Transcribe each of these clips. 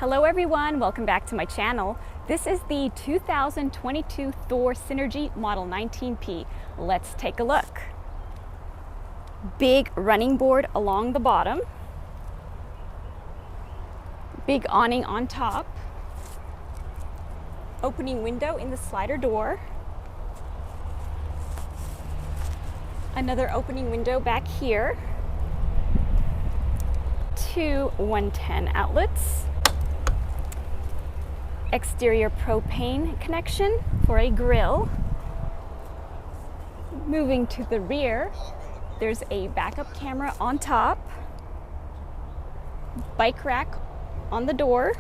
Hello everyone, welcome back to my channel. This is the 2022 Thor Synergy Model 19P. Let's take a look. Big running board along the bottom. Big awning on top. Opening window in the slider door. Another opening window back here. Two 110 outlets. Exterior propane connection for a grill. Moving to the rear, there's a backup camera on top. Bike rack on the door.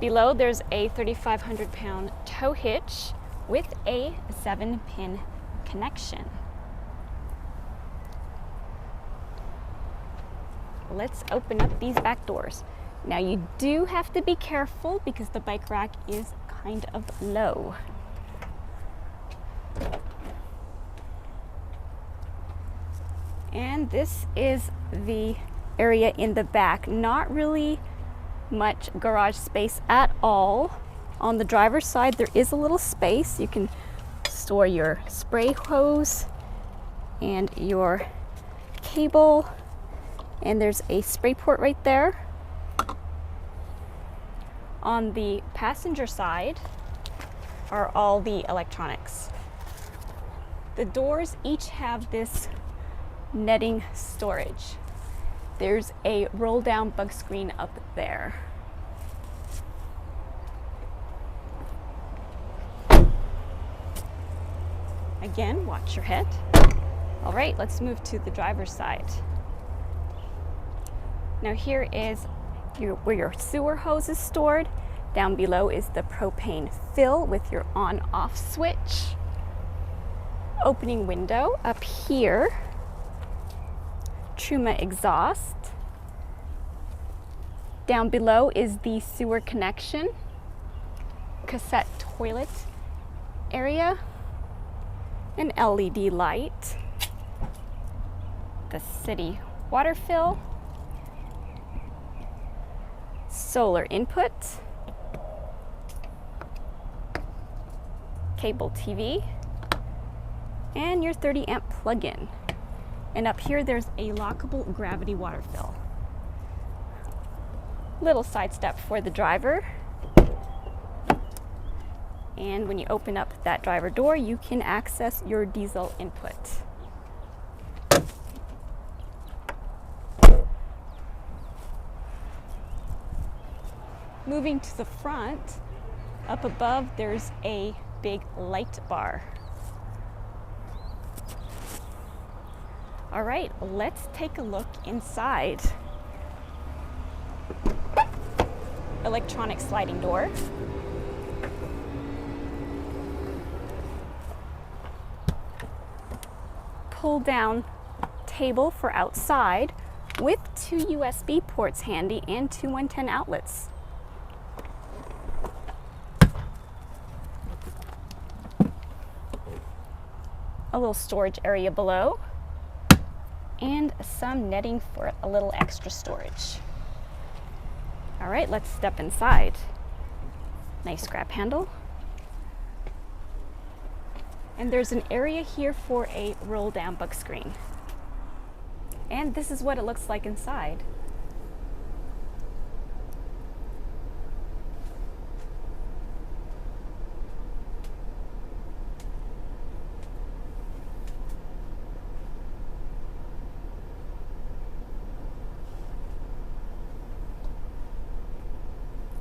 Below, there's a 3,500 pound tow hitch with a 7-pin connection. Let's open up these back doors. Now you do have to be careful because the bike rack is kind of low. And this is the area in the back. Not really much garage space at all. On the driver's side, there is a little space. You can store your spray hose and your cable. And there's a spray port right there. On the passenger side are all the electronics. The doors each have this netting storage. There's a roll down bug screen up there. Again, watch your head. All right, let's move to the driver's side. Now here is where your sewer hose is stored. Down below is the propane fill with your on-off switch. Opening window up here. Truma exhaust. Down below is the sewer connection. Cassette toilet area. An LED light. The city water fill. Solar input, cable TV, and your 30 amp plug-in. And up here there's a lockable gravity water fill. Little side step for the driver. And when you open up that driver door, you can access your diesel input. Moving to the front, up above there's a big light bar. All right, let's take a look inside. Electronic sliding door. Pull down table for outside with two USB ports handy and two 110 outlets. A little storage area below, and some netting for a little extra storage. All right, let's step inside. Nice grab handle. And there's an area here for a roll down bug screen. And this is what it looks like inside.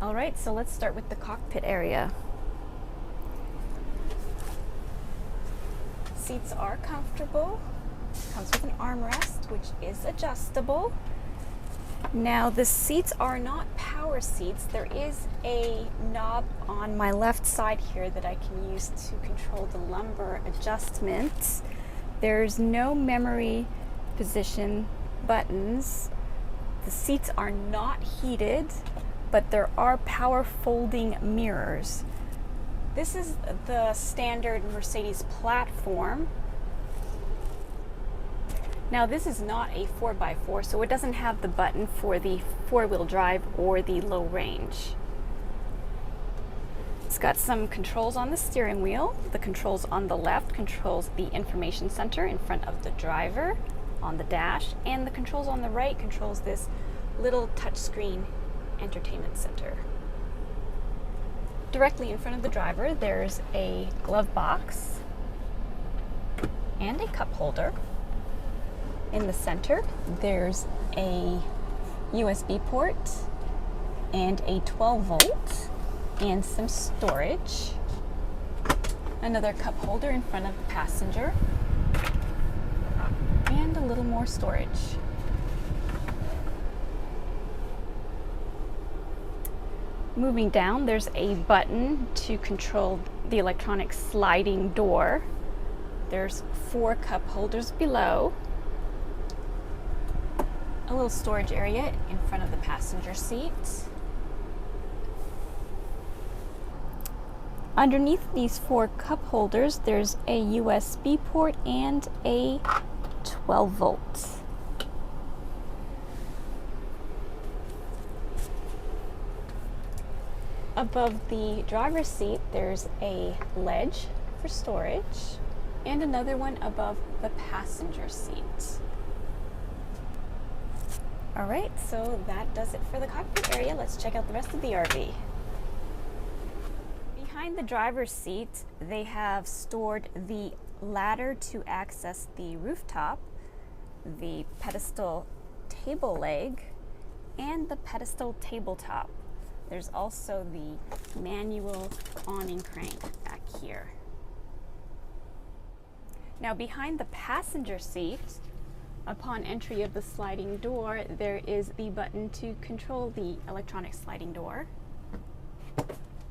All right, so let's start with the cockpit area. Seats are comfortable. Comes with an armrest, which is adjustable. Now, the seats are not power seats. There is a knob on my left side here that I can use to control the lumbar adjustment. There's no memory position buttons. The seats are not heated, but there are power folding mirrors. This is the standard Mercedes platform. Now this is not a 4x4, so it doesn't have the button for the 4-wheel drive or the low range. It's got some controls on the steering wheel. The controls on the left controls the information center in front of the driver on the dash, and the controls on the right controls this little touchscreen entertainment center. Directly in front of the driver, there's a glove box and a cup holder. In the center, there's a USB port and a 12 volt and some storage. Another cup holder in front of the passenger and a little more storage. Moving down, there's a button to control the electronic sliding door. There's 4 cup holders below. A little storage area in front of the passenger seat. Underneath these 4 cup holders, there's a USB port and a 12 volt. Above the driver's seat, there's a ledge for storage and another one above the passenger seat. All right, so that does it for the cockpit area. Let's check out the rest of the RV. Behind the driver's seat, they have stored the ladder to access the rooftop, the pedestal table leg, and the pedestal tabletop. There's also the manual awning crank back here. Now behind the passenger seat, upon entry of the sliding door, there is the button to control the electronic sliding door.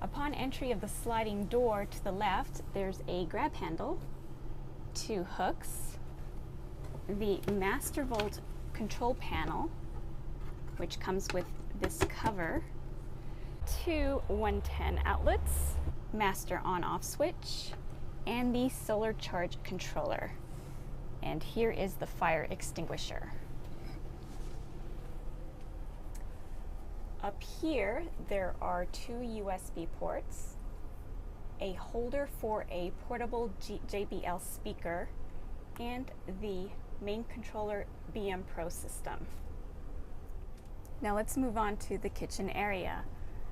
Upon entry of the sliding door to the left, there's a grab handle, 2 hooks, the master volt control panel, which comes with this cover, 2 110 outlets, master on-off switch, and the solar charge controller. And here is the fire extinguisher. Up here, there are 2 USB ports, a holder for a portable JBL speaker, and the main controller BM Pro system. Now let's move on to the kitchen area.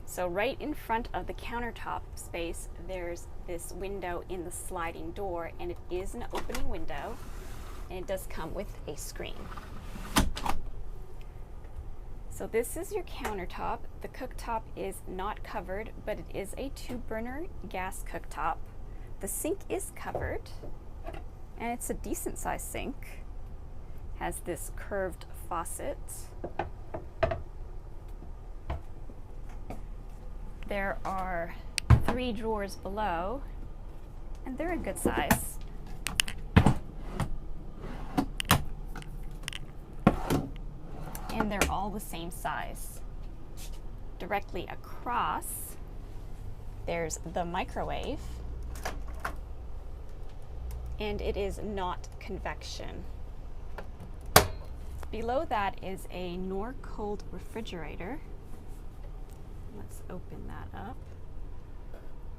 So right in front of the countertop space, there's this window in the sliding door, and it is an opening window, and it does come with a screen. So this is your countertop. The cooktop is not covered, but it is a 2-burner gas cooktop. The sink is covered, and it's a decent sized sink. Has this curved faucet. There are 3 drawers below, and they're a good size. And they're all the same size. Directly across, there's the microwave, and it is not convection. Below that is a Norcold refrigerator. Let's open that up.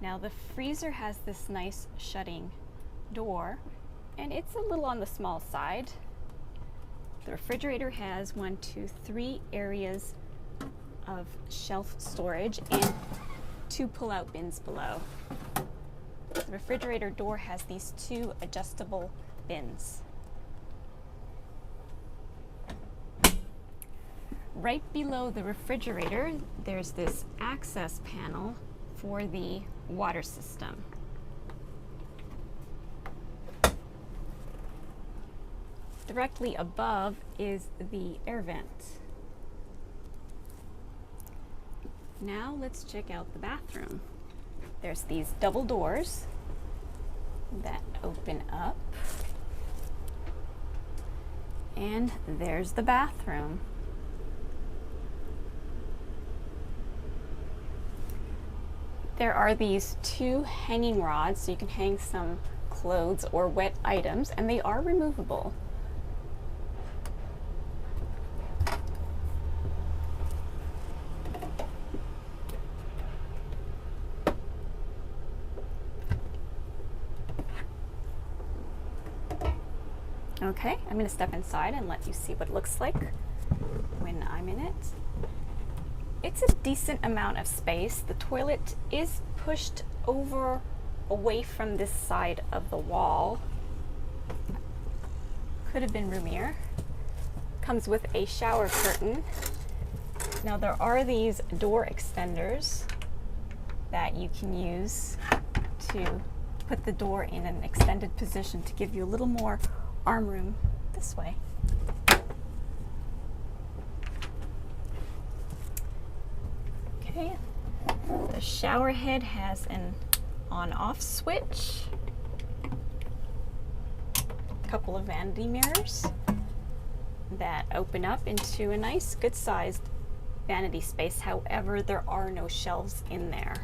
Now the freezer has this nice shutting door, and it's a little on the small side. The refrigerator has 3 areas of shelf storage and 2 pull-out bins below. The refrigerator door has these 2 adjustable bins. Right below the refrigerator, there's this access panel for the water system. Directly above is the air vent. Now let's check out the bathroom. There's these double doors that open up, and there's the bathroom. There are these 2 hanging rods, so you can hang some clothes or wet items, and they are removable. Okay, I'm going to step inside and let you see what it looks like when I'm in it. It's a decent amount of space. The toilet is pushed over away from this side of the wall. Could have been roomier. Comes with a shower curtain. Now there are these door extenders that you can use to put the door in an extended position to give you a little more arm room this way. Okay, the shower head has an on-off switch, a couple of vanity mirrors that open up into a nice, good-sized vanity space. However, there are no shelves in there.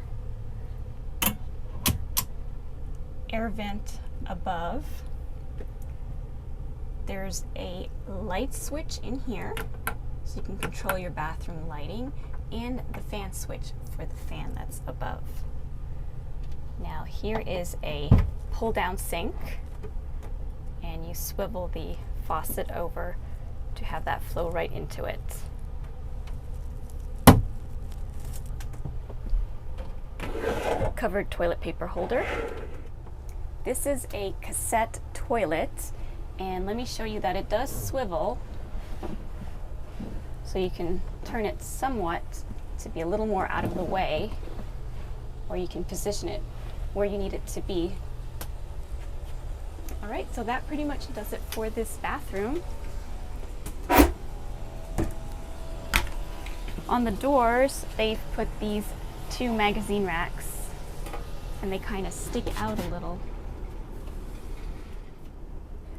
Air vent above. There's a light switch in here, so you can control your bathroom lighting, and the fan switch for the fan that's above. Now here is a pull-down sink, and you swivel the faucet over to have that flow right into it. Covered toilet paper holder. This is a cassette toilet, and let me show you that it does swivel, so you can turn it somewhat to be a little more out of the way, or you can position it where you need it to be. All right, so that pretty much does it for this bathroom. On the doors, they've put these 2 magazine racks, and they kind of stick out a little.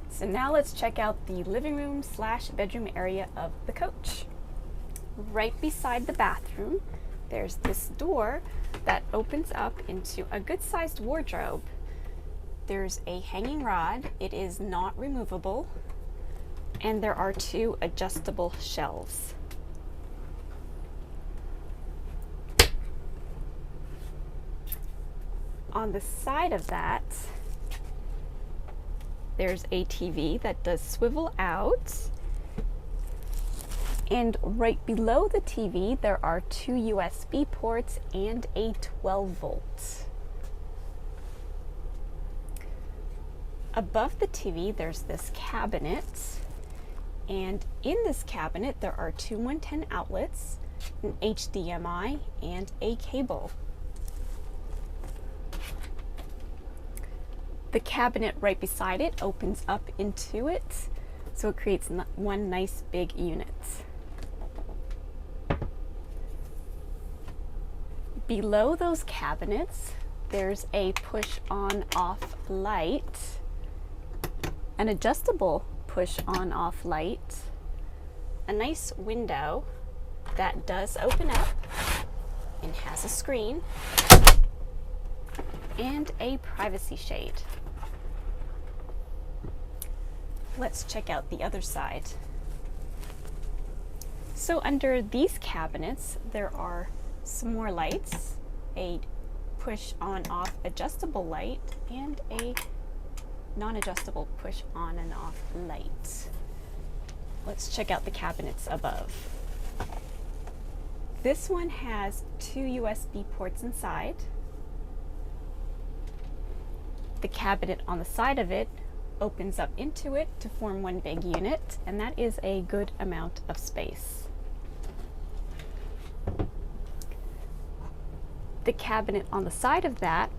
So now let's check out the living room / bedroom area of the coach. Right beside the bathroom, there's this door that opens up into a good-sized wardrobe. There's a hanging rod. It is not removable, and there are 2 adjustable shelves. On the side of that, there's a TV that does swivel out, and right below the TV there are 2 USB ports and a 12 volt. Above the TV there's this cabinet, and in this cabinet there are 2 110 outlets, an HDMI, and a cable. The cabinet right beside it opens up into it, so it creates one nice big unit. Below those cabinets, there's a push-on-off light, an adjustable push-on-off light, a nice window that does open up and has a screen, and a privacy shade. Let's check out the other side. So under these cabinets, there are some more lights, a push-on-off adjustable light, and a non-adjustable push-on and off light. Let's check out the cabinets above. This one has 2 USB ports inside. The cabinet on the side of it opens up into it to form one big unit, and that is a good amount of space. The cabinet on the side of that,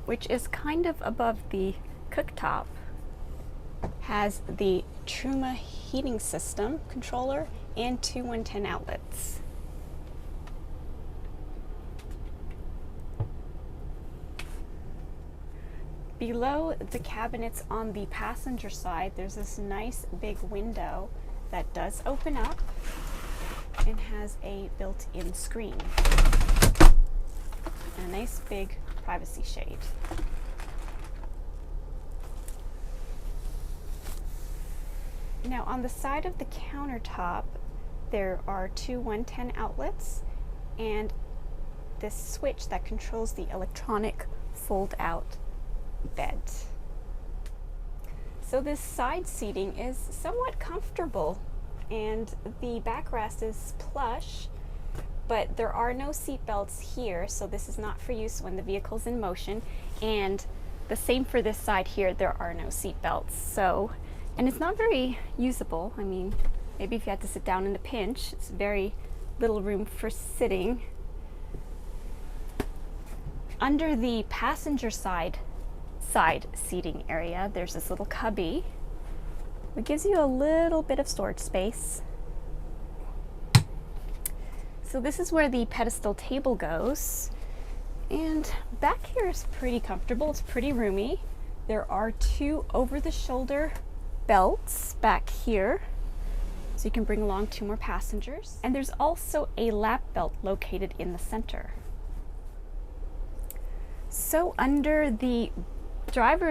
which is kind of above the cooktop, has the Truma heating system controller and 2 110 outlets. Below the cabinets on the passenger side, there's this nice big window that does open up and has a built-in screen and a nice big privacy shade. Now on the side of the countertop, there are 2 110 outlets and this switch that controls the electronic fold-out bed. So this side seating is somewhat comfortable, and the backrest is plush, but there are no seat belts here, so this is not for use when the vehicle's in motion. And the same for this side here, there are no seat belts. So, and it's not very usable. I mean, maybe if you had to sit down in a pinch, it's very little room for sitting. Under the passenger side seating area, there's this little cubby. It gives you a little bit of storage space. So this is where the pedestal table goes. And back here is pretty comfortable. It's pretty roomy. There are 2 over-the-shoulder belts back here, so you can bring along 2 more passengers. And there's also a lap belt located in the center. So under the driver's